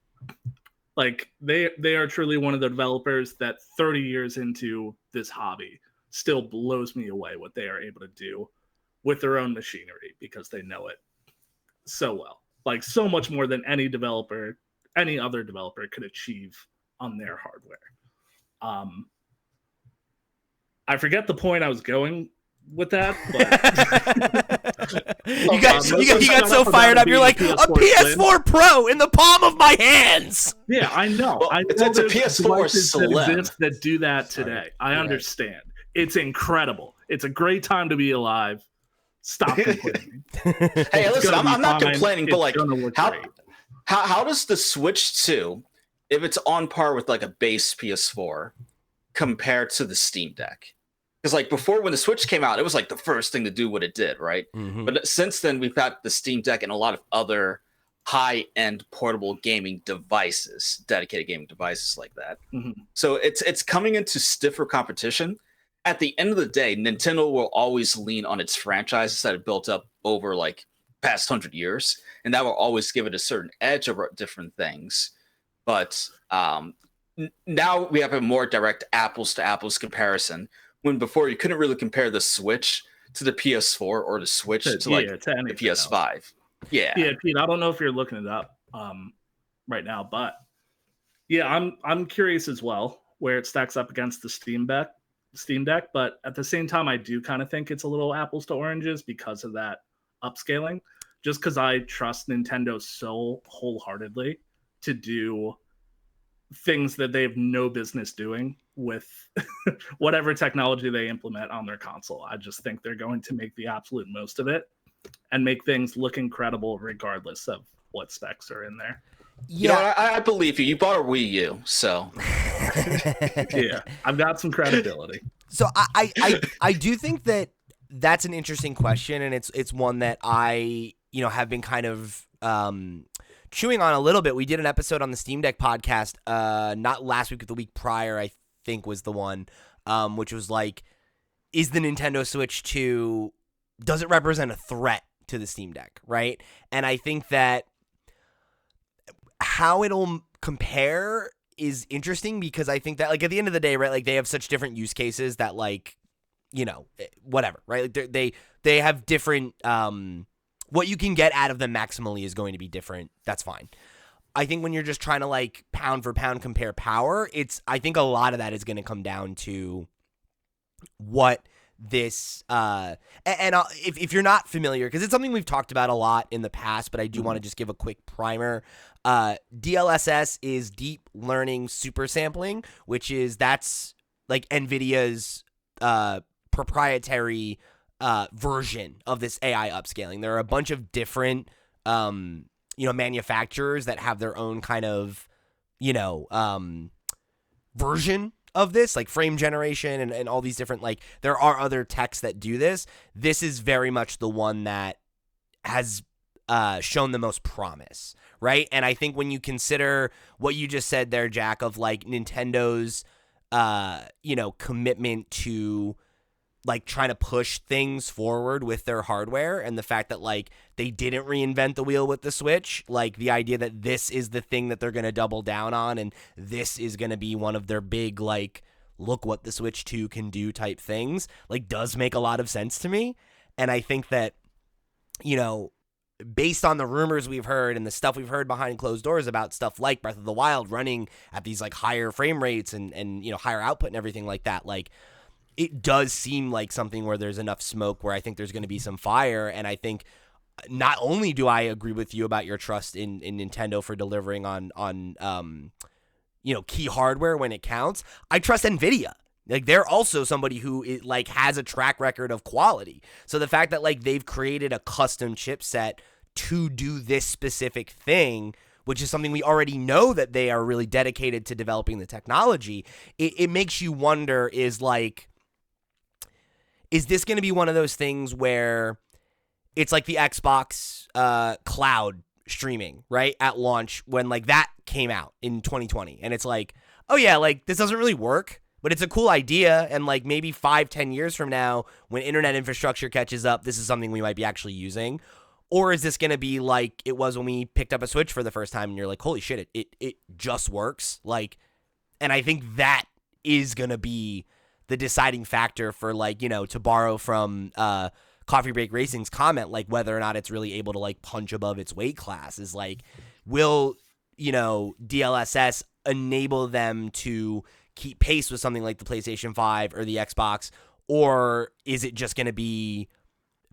They are truly one of the developers that 30 years into this hobby still blows me away what they are able to do with their own machinery, because they know it so well. So much more than any other developer could achieve on their hardware. I forget the point I was going with that, but you got so fired up. You're like, a PS4 Pro in the palm of my hands. Yeah, I know. Well, it's a PS4 Slim that do that today. I understand. It's incredible. It's a great time to be alive. Stop complaining. Hey, listen, I'm not complaining, but how does the Switch 2, if it's on par with a base PS4, compare to the Steam Deck? Because before, when the Switch came out, it was the first thing to do what it did, right? Mm-hmm. But since then, we've got the Steam Deck and a lot of other high-end portable gaming devices, dedicated gaming devices like that. Mm-hmm. So it's coming into stiffer competition. At the end of the day, Nintendo will always lean on its franchises that have built up over past 100 years, and that will always give it a certain edge over different things. But now we have a more direct apples to apples comparison, when before you couldn't really compare the Switch to the PS4 or the Switch to the PS5. Else. Yeah, Pete. I don't know if you're looking it up right now, but yeah, I'm curious as well where it stacks up against the Steam Deck. But at the same time, I do kind of think it's a little apples to oranges because of that upscaling. Just because I trust Nintendo so wholeheartedly to do things that they have no business doing with whatever technology they implement on their console. I just think they're going to make the absolute most of it and make things look incredible regardless of what specs are in there. Yeah, you know, I believe you. You bought a Wii U, so yeah, I've got some credibility. So I do think that that's an interesting question, and it's one that I have been kind of chewing on a little bit. We did an episode on the Steam Deck podcast, not last week, but the week prior, I think was the one, which was like, is the Nintendo Switch 2, does it represent a threat to the Steam Deck, right? And I think that how it'll compare is interesting because I think that, like, at the end of the day, right, like, they have such different use cases that, like, whatever, right? Like, they have different, what you can get out of them maximally is going to be different. That's fine. I think when you're just trying to, like, pound for pound compare power, I think a lot of that is going to come down to what this, if you're not familiar, because it's something we've talked about a lot in the past, but I do want to just give a quick primer. DLSS is deep learning super sampling, that's like NVIDIA's proprietary version of this AI upscaling. There are a bunch of different manufacturers that have their own kind of version of this, like frame generation and all these different, like, there are other techs that do this. This is very much the one that has shown the most promise, right? And I think when you consider what you just said there, Jack, of like Nintendo's commitment to like trying to push things forward with their hardware, and the fact that like they didn't reinvent the wheel with the Switch, like the idea that this is the thing that they're going to double down on, and this is going to be one of their big, like, look what the Switch 2 can do type things, like, does make a lot of sense to me. And I think that, based on the rumors we've heard and the stuff we've heard behind closed doors about stuff like Breath of the Wild running at these like higher frame rates and higher output and everything like that, like, it does seem like something where there's enough smoke where I think there's going to be some fire. And I think not only do I agree with you about your trust in Nintendo for delivering on key hardware when it counts, I trust NVIDIA. Like, they're also somebody who like has a track record of quality. So the fact that like they've created a custom chipset to do this specific thing, which is something we already know that they are really dedicated to developing the technology, it makes you wonder, is this going to be one of those things where it's like the Xbox cloud streaming, right, at launch when like that came out in 2020, and it's like, oh yeah, like this doesn't really work, but it's a cool idea, and like maybe 5-10 years from now when internet infrastructure catches up, this is something we might be actually using? Or is this going to be like it was when we picked up a Switch for the first time and you're like, holy shit, it just works? Like, and I think that is going to be the deciding factor for, like, to borrow from Coffee Break Racing's comment, like whether or not it's really able to like punch above its weight class, is like, will, DLSS enable them to keep pace with something like the PlayStation 5 or the Xbox, or is it just going to be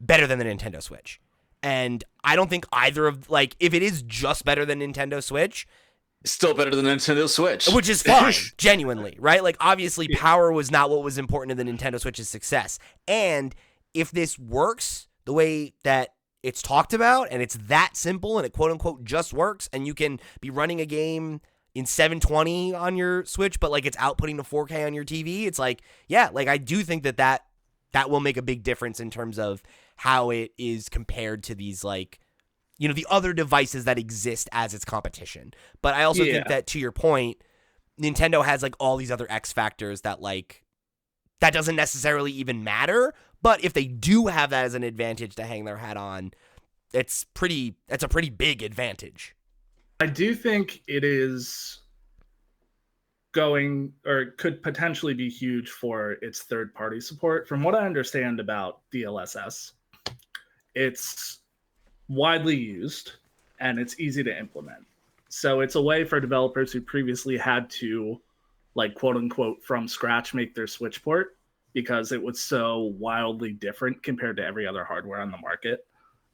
better than the Nintendo Switch? And I don't think either of, like, if it is just better than Nintendo Switch, still better than Nintendo Switch, which is fine, genuinely, right? Like, obviously, power was not what was important to the Nintendo Switch's success. And if this works the way that it's talked about, and it's that simple, and it quote unquote just works, and you can be running a game in 720 on your Switch, but like it's outputting to 4K on your TV, it's like, yeah, like I do think that will make a big difference in terms of how it is compared to these, like, the other devices that exist as its competition. But I also think that, to your point, Nintendo has like all these other X factors that, like, that doesn't necessarily even matter. But if they do have that as an advantage to hang their hat on, it's a pretty big advantage. I do think it is going, or could potentially be huge for its third-party support. From what I understand about DLSS, it's widely used and it's easy to implement. So it's a way for developers who previously had to, like, quote unquote, from scratch make their Switch port because it was so wildly different compared to every other hardware on the market.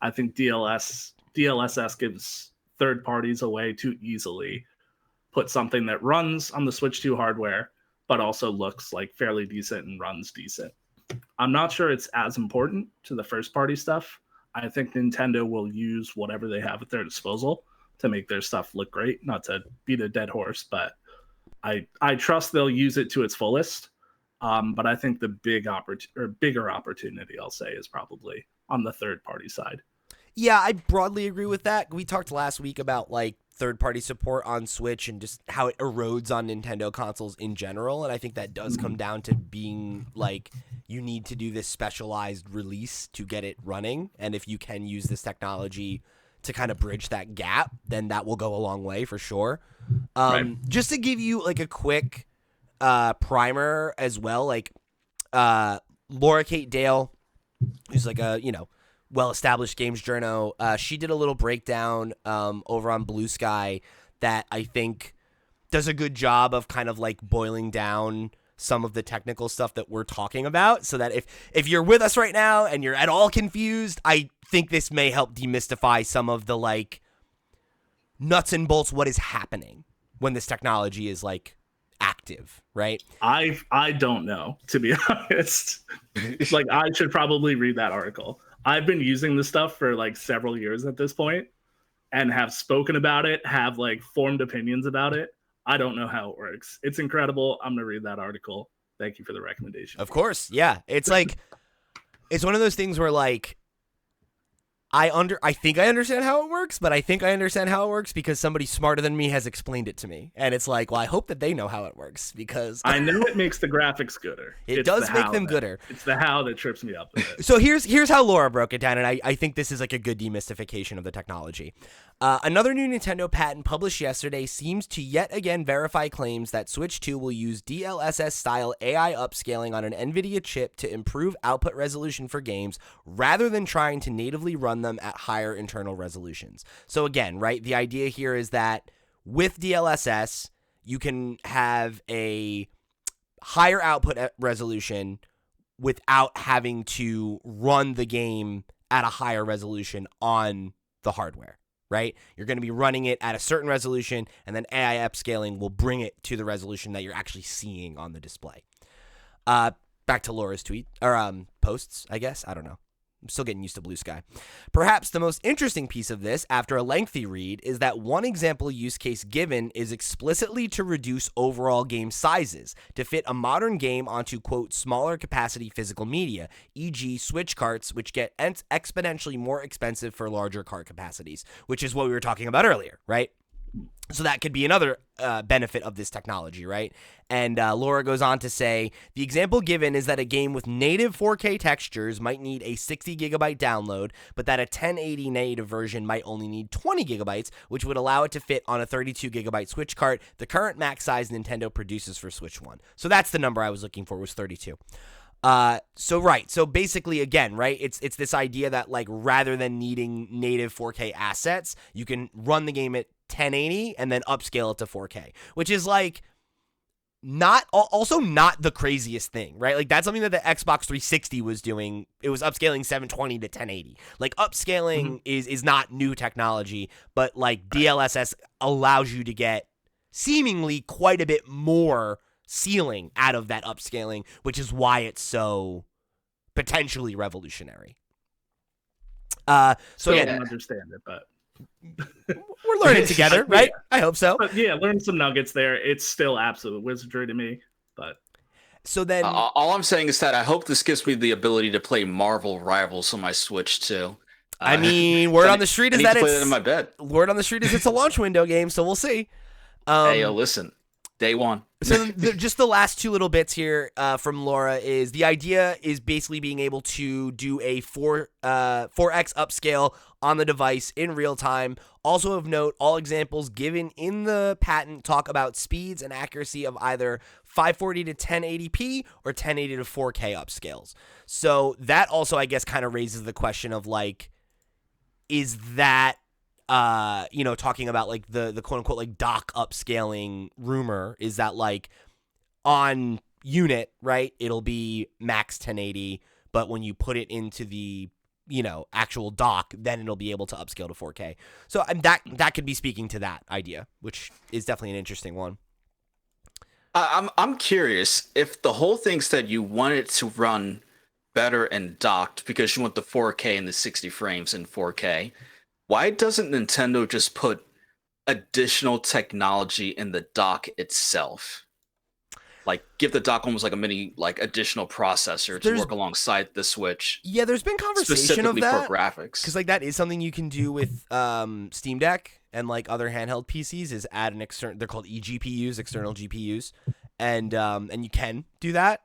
I think DLSS gives third parties a way to easily put something that runs on the Switch 2 hardware, but also looks like fairly decent and runs decent. I'm not sure it's as important to the first party stuff. I think Nintendo will use whatever they have at their disposal to make their stuff look great. Not to beat a dead horse, but I trust they'll use it to its fullest. But I think the bigger opportunity, I'll say, is probably on the third party side. Yeah, I broadly agree with that. We talked last week about like third-party support on Switch and just how it erodes on Nintendo consoles in general, and I think that does come down to being like you need to do this specialized release to get it running, and if you can use this technology to kind of bridge that gap, then that will go a long way for sure. Right. Just to give you like a quick primer as well, like Laura Kate Dale, who's like a, well-established games journo, she did a little breakdown over on Blue Sky that I think does a good job of kind of like boiling down some of the technical stuff that we're talking about, so that if you're with us right now and you're at all confused, I think this may help demystify some of the like nuts and bolts what is happening when this technology is like active, right? I don't know, to be honest. Like, I should probably read that article. I've been using this stuff for like several years at this point and have spoken about it, have like formed opinions about it. I don't know how it works. It's incredible. I'm going to read that article. Thank you for the recommendation. Of course. Yeah. It's like, it's one of those things where like, I think I understand how it works, but I think I understand how it works because somebody smarter than me has explained it to me. And it's like, well, I hope that they know how it works because I know it makes the graphics gooder. It does make them gooder. It's the how that trips me up a bit. So here's how Laura broke it down, and I think this is like a good demystification of the technology. Another new Nintendo patent published yesterday seems to yet again verify claims that Switch 2 will use DLSS-style AI upscaling on an NVIDIA chip to improve output resolution for games rather than trying to natively run them at higher internal resolutions. So again, right, the idea here is that with DLSS, you can have a higher output resolution without having to run the game at a higher resolution on the hardware. Right? You're going to be running it at a certain resolution, and then AI upscaling will bring it to the resolution that you're actually seeing on the display. Back to Laura's tweet, or posts, I guess. I don't know. I'm still getting used to Blue Sky. Perhaps the most interesting piece of this, after a lengthy read, is that one example use case given is explicitly to reduce overall game sizes, to fit a modern game onto, quote, smaller capacity physical media, e.g. Switch carts, which get exponentially more expensive for larger cart capacities, which is what we were talking about earlier, right? So that could be another benefit of this technology, right? And Laura goes on to say, the example given is that a game with native 4K textures might need a 60 gigabyte download, but that a 1080 native version might only need 20 gigabytes, which would allow it to fit on a 32 gigabyte Switch cart, the current max size Nintendo produces for Switch 1. So that's the number I was looking for, was 32. So basically, again, right, it's this idea that like rather than needing native 4K assets, you can run the game at 1080 and then upscale it to 4K, which is like not the craziest thing, right? Like that's something that the Xbox 360 was doing. It was upscaling 720 to 1080. Like upscaling is not new technology, but like DLSS allows you to get seemingly quite a bit more ceiling out of that upscaling, which is why it's so potentially revolutionary. I don't understand it, but we're learning together, right? Yeah. I hope so. But yeah, learn some nuggets there. It's still absolute wizardry to me. But so then, all I'm saying is that I hope this gives me the ability to play Marvel Rivals on my Switch too. I mean, word on the street is that it's play that in my bed. Word on the street is it's a launch window game, so we'll see. Hey, listen, day one. So just the last two little bits here from Laura is the idea is basically being able to do a 4x upscale on the device in real time. Also of note, all examples given in the patent talk about speeds and accuracy of either 540 to 1080p or 1080 to 4K upscales. So that also, I guess, kind of raises the question of like, is that talking about like the quote unquote like dock upscaling rumor, is that like on unit, right, it'll be max 1080, but when you put it into the actual dock, then it'll be able to upscale to 4K. So that could be speaking to that idea, which is definitely an interesting one. I'm curious if the whole thing said you want it to run better and docked because you want the 4K and the 60 frames in 4K. Why doesn't Nintendo just put additional technology in the dock itself? Like give the dock almost like a mini additional processor to work alongside the Switch. Yeah, there's been conversation of that for graphics, because like that is something you can do with Steam Deck and like other handheld PCs. Is add an external. They're called eGPUs, external GPUs, and you can do that.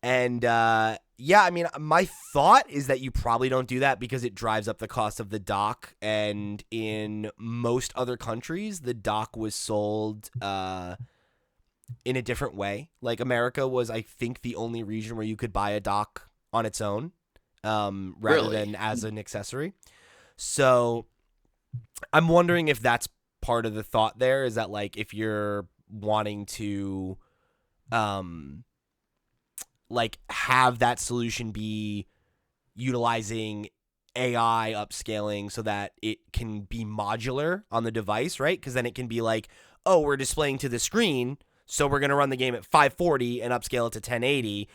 And yeah, I mean, my thought is that you probably don't do that because it drives up the cost of the dock. And in most other countries, the dock was sold in a different way. Like America was, I think, the only region where you could buy a dock on its own rather than as an accessory. So I'm wondering if that's part of the thought there, is that like if you're wanting to like have that solution be utilizing AI upscaling so that it can be modular on the device, right? Because then it can be like, oh, we're displaying to the screen, so we're going to run the game at 540 and upscale it to 1080,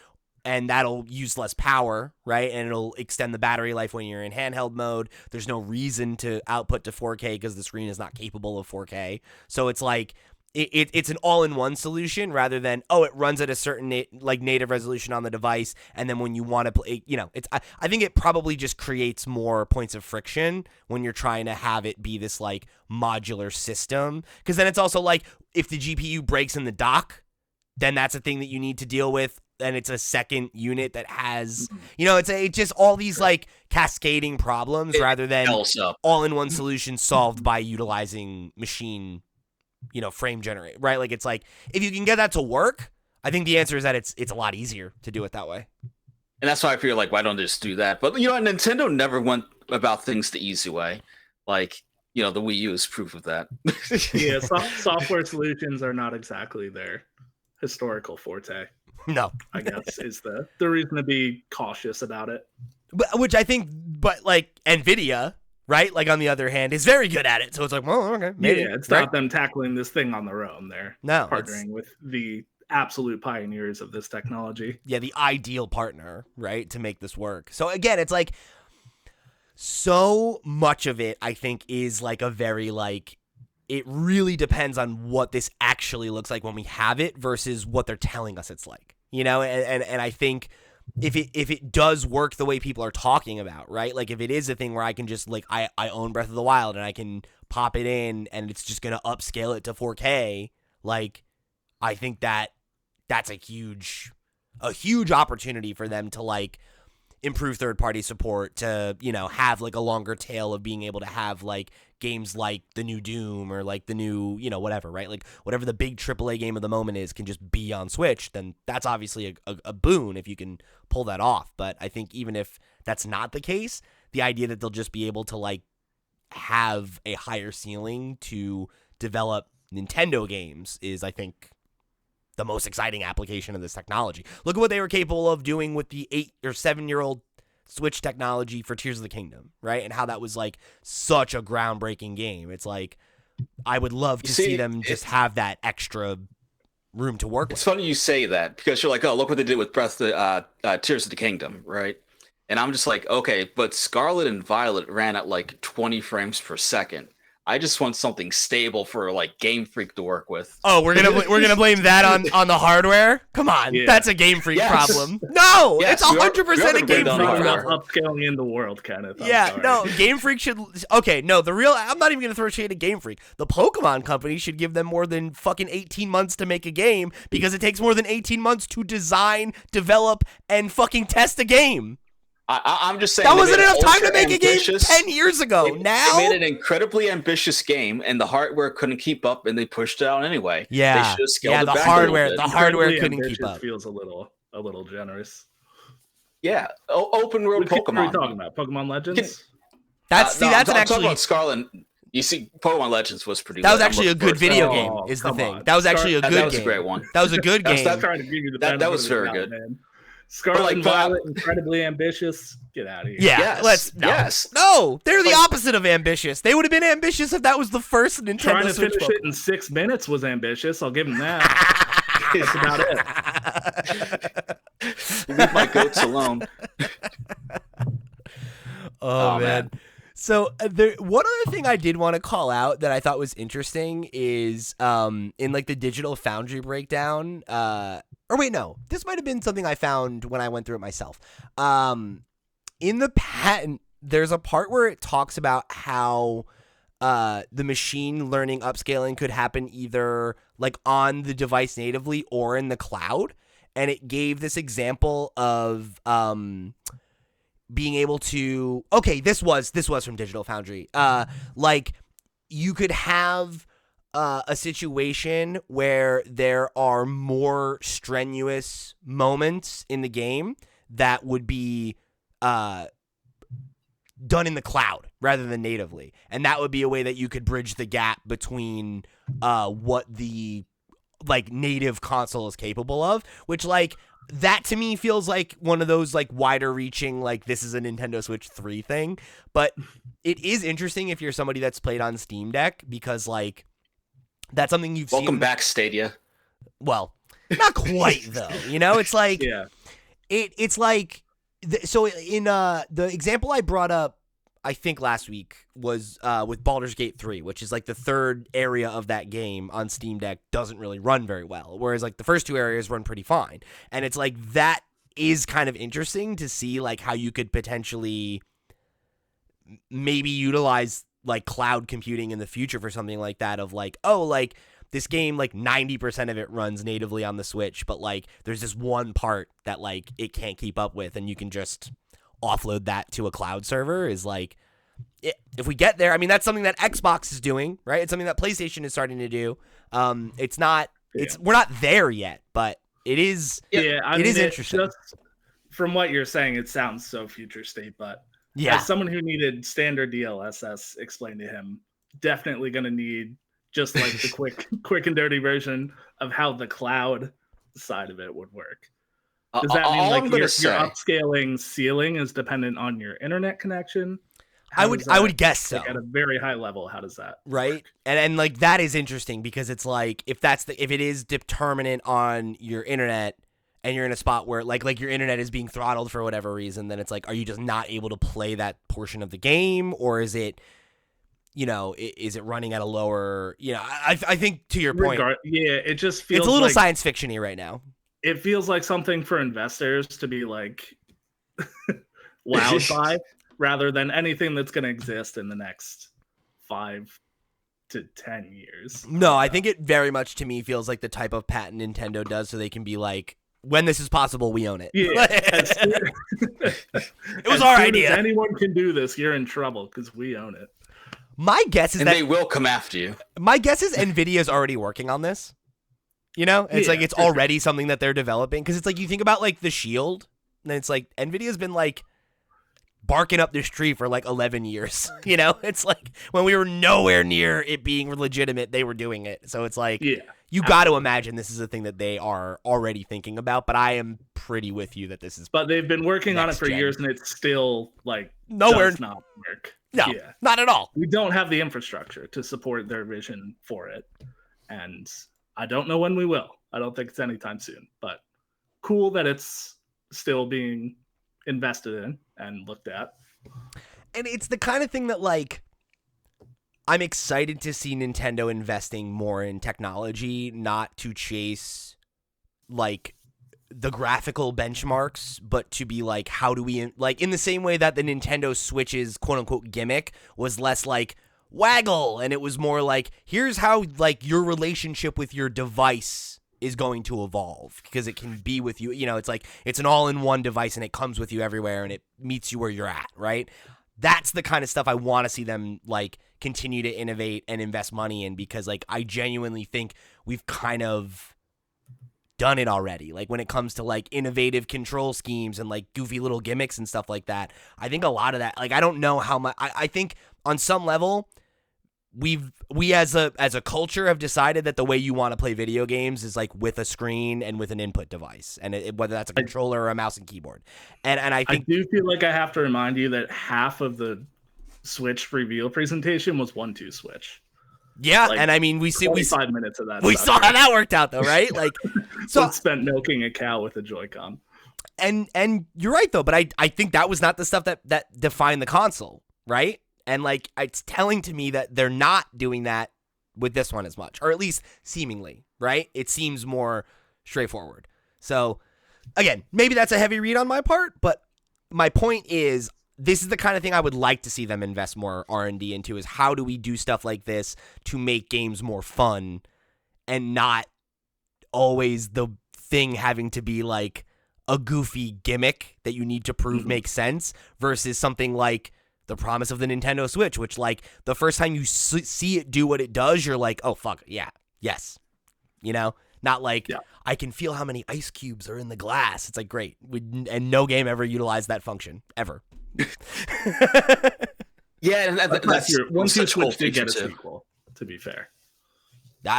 and that'll use less power, right? And it'll extend the battery life when you're in handheld mode. There's no reason to output to 4K because the screen is not capable of 4K. So it's like, it's an all-in-one solution rather than, oh, it runs at a certain native resolution on the device, and then when you want to play, it's I think it probably just creates more points of friction when you're trying to have it be this like modular system, because then it's also like if the GPU breaks in the dock, then that's a thing that you need to deal with, and it's a second unit that has it's just all these like cascading problems rather than all-in-one solution solved by utilizing machine frame generate, right? Like it's like if you can get that to work, I think the answer is that it's a lot easier to do it that way. And that's why I feel like, why don't they just do that? But Nintendo never went about things the easy way. Like the Wii U is proof of that. Yeah, software solutions are not exactly their historical forte. No, I guess is the reason to be cautious about it. Which I think, but like Nvidia, right? Like on the other hand, is very good at it. So it's like, well, okay, maybe. Yeah, it's not them tackling this thing on their own. They're partnering with the absolute pioneers of this technology. Yeah, the ideal partner, right, to make this work. So again, it's like so much of it, I think, is like a very like, it really depends on what this actually looks like when we have it versus what they're telling us it's like, and I think if it does work the way people are talking about, right? Like if it is a thing where I can just like I own Breath of the Wild and I can pop it in and it's just gonna upscale it to 4K, like I think that's a huge opportunity for them to like improve third-party support, to have like a longer tail of being able to have like games like the new Doom or like the new whatever, right? Like whatever the big AAA game of the moment is can just be on Switch. Then that's obviously a boon if you can pull that off. But I think even if that's not the case, the idea that they'll just be able to like have a higher ceiling to develop Nintendo games is, I think, the most exciting application of this technology. Look at what they were capable of doing with the 8 or 7-year-old Switch technology for Tears of the Kingdom, right? And how that was like such a groundbreaking game. It's like, I would love to see them just have that extra room to work with. It's funny you say that because you're like, oh, look what they did with Tears of the Kingdom, right? And I'm just like, okay, but Scarlet and Violet ran at like 20 frames per second I just want something stable for like Game Freak to work with. Oh, we're gonna blame that on the hardware? Come on, that's a Game Freak problem. No, it's 100% a Game Freak problem. Upscaling in the world kind of. Yeah, no, Game Freak should. Okay, no, I'm not even gonna throw shade at Game Freak. The Pokemon Company should give them more than fucking 18 months to make a game because it takes more than 18 months to design, develop, and fucking test a game. I'm just saying that wasn't enough time to make a game 10 years ago. They made an incredibly ambitious game, and the hardware couldn't keep up, and they pushed it out anyway. Yeah, they should have scaled it the back hardware couldn't keep up. Feels a little generous. Yeah, open world Pokemon. What are we talking about? Pokemon Legends. That's I'm talking about Scarlet. You see, Pokemon Legends was pretty. That was actually a good video game. Is the thing. That was actually a good game. That was a great one. That was a good game. That was very good. Man. Scarlet and Violet, incredibly ambitious. Get out of here. Yeah, No, they're the opposite of ambitious. They would have been ambitious if that was the first Nintendo Trying to Switch finish it in 6 minutes was ambitious. I'll give them that. That's about it. Leave my goats alone. Oh man. So one other thing I did want to call out that I thought was interesting is in like the Digital Foundry breakdown. Or wait, no, this might have been something I found when I went through it myself. In the patent, there's a part where it talks about how the machine learning upscaling could happen either like on the device natively or in the cloud. And it gave this example of being able to, okay, this was from Digital Foundry. Like you could have a situation where there are more strenuous moments in the game that would be done in the cloud rather than natively. And that would be a way that you could bridge the gap between what the like native console is capable of, which like that to me feels like one of those like wider reaching, like this is a Nintendo Switch 3 thing. But it is interesting if you're somebody that's played on Steam Deck because like that's something you've seen. Welcome back, Stadia. Well, not quite though. You know, it's like it's like so in the example I brought up I think last week was with Baldur's Gate 3, which is like the third area of that game on Steam Deck doesn't really run very well, whereas like the first two areas run pretty fine. And it's like that is kind of interesting to see like how you could potentially maybe utilize like cloud computing in the future for something like that of like, oh, like this game, like 90% of it runs natively on the Switch, but like there's this one part that like it can't keep up with and you can just offload that to a cloud server is like, if we get there, I mean, that's something that Xbox is doing, right? It's something that PlayStation is starting to do. It's not, we're not there yet, but it is, it is interesting. Just from what you're saying, it sounds so future state, but as someone who needed standard DLSS explained to him, definitely going to need just like the quick and dirty version of how the cloud side of it would work. Does that mean like your upscaling ceiling is dependent on your internet connection? I would guess so. Like at a very high level, how does that work? And like that is interesting because it's like if it is determinant on your internet and you're in a spot where like your internet is being throttled for whatever reason, then it's like, are you just not able to play that portion of the game, or is it, you know, is it running at a lower, you know, I think to your point, it just feels it's a little science fiction-y right now. It feels like something for investors to be like wowed by, rather than anything that's going to exist in the next 5 to 10 years. No, I think it very much to me feels like the type of patent Nintendo does, so they can be like, when this is possible, we own it. Yeah, it was our idea. As anyone can do this, you're in trouble because we own it. My guess is and they will come after you. My guess is Nvidia's already working on this. You know, it's like it's already something that they're developing, because it's like you think about like the Shield, and it's like Nvidia's been like barking up this tree for like 11 years. You know, it's like when we were nowhere near it being legitimate, they were doing it. So it's like you got to imagine this is a thing that they are already thinking about. But I am pretty with you that this is. But they've been working on it for years, and it's still like nowhere does not work. No, not at all. We don't have the infrastructure to support their vision for it, and I don't know when we will. I don't think it's anytime soon, but cool that it's still being invested in and looked at. And it's the kind of thing that like I'm excited to see Nintendo investing more in technology, not to chase like the graphical benchmarks, but to be like, how do we, like, in the same way that the Nintendo Switch's quote unquote gimmick was less like waggle, and it was more like, here's how like your relationship with your device is going to evolve, because it can be with you, you know, it's like it's an all-in-one device and it comes with you everywhere and it meets you where you're at, right? That's the kind of stuff I want to see them like continue to innovate and invest money in, because like I genuinely think we've kind of done it already. Like when it comes to like innovative control schemes and like goofy little gimmicks and stuff like that, I think a lot of that, like I don't know how much, I think on some level we as a culture have decided that the way you want to play video games is like with a screen and with an input device, and whether that's a controller or a mouse and keyboard. And I think I do feel like I have to remind you that half of the Switch reveal presentation was 1-2 Switch. Yeah, like, and I mean we 5 minutes of that. We saw how that worked out though, right? Like so spent milking a cow with a Joy-Con. And you're right though, but I think that was not the stuff that defined the console, right? And like it's telling to me that they're not doing that with this one as much, or at least seemingly, right? It seems more straightforward. So again, maybe that's a heavy read on my part, but my point is this is the kind of thing I would like to see them invest more R&D into, is how do we do stuff like this to make games more fun and not always the thing having to be like a goofy gimmick that you need to prove makes sense, versus something like the promise of the Nintendo Switch, which like the first time you see it do what it does, you're like, oh, fuck, yeah, yes. You know, not like I can feel how many ice cubes are in the glass. It's like, great. And no game ever utilized that function, ever. Yeah, and that's your once you Switch did get a sequel, to be fair.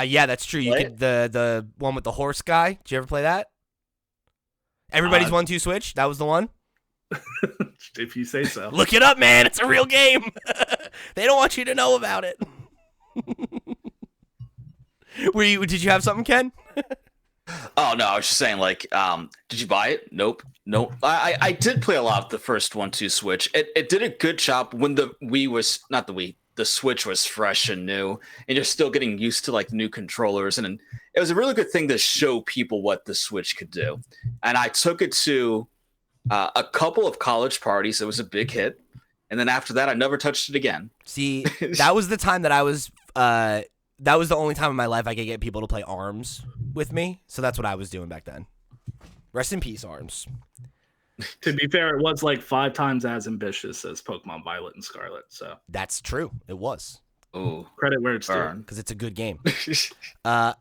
Yeah, that's true. You could the one with the horse guy. Did you ever play that? Everybody's 1-2 Switch. That was the one. If you say so. Look it up, man. It's a real game. They don't want you to know about it. Did you have something, Ken? Oh no, I was just saying, like, did you buy it? Nope. I did play a lot of the first 1-2 Switch. It did a good job when the Switch was fresh and new, and you're still getting used to like new controllers, and it was a really good thing to show people what the Switch could do. And I took it to a couple of college parties. It was a big hit, and then after that, I never touched it again. See, that was the time that I was. That was the only time in my life I could get people to play ARMS with me. So that's what I was doing back then. Rest in peace, ARMS. To be fair, it was like 5 times as ambitious as Pokemon Violet and Scarlet. So that's true. It was. Oh, credit where it's due, because it's a good game.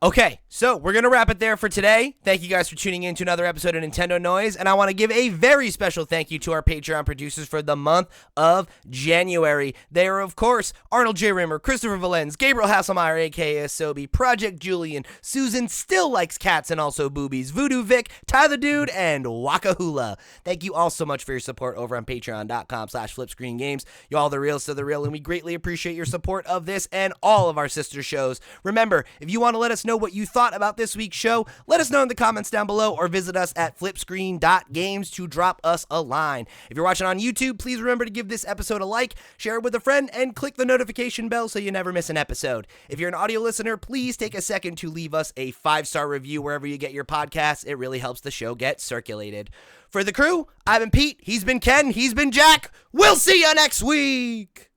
Okay, so we're gonna wrap it there for today. Thank you guys for tuning in to another episode of Nintendo Noise, and I want to give a very special thank you to our Patreon producers for the month of January. They are, of course, Arnold J. Rimmer, Christopher Valenz, Gabriel Hasselmeyer, aka Asobi, Project Julian, Susan Still Likes Cats and Also Boobies, Voodoo Vic, Ty the Dude, and Waka Hula. Thank you all so much for your support over on patreon.com/flipscreengames. You all the reals to the real, and we greatly appreciate your support of this and all of our sister shows. Remember, if you want to let us know what you thought about this week's show, let us know in the comments down below, or visit us at flipscreen.games to drop us a line. If you're watching on YouTube, please remember to give this episode a like, share it with a friend, and click the notification bell so you never miss an episode. If you're an audio listener, please take a second to leave us a 5-star review wherever you get your podcasts. It really helps the show get circulated. For the crew, I've been Pete, he's been Ken, he's been Jack. We'll see you next week!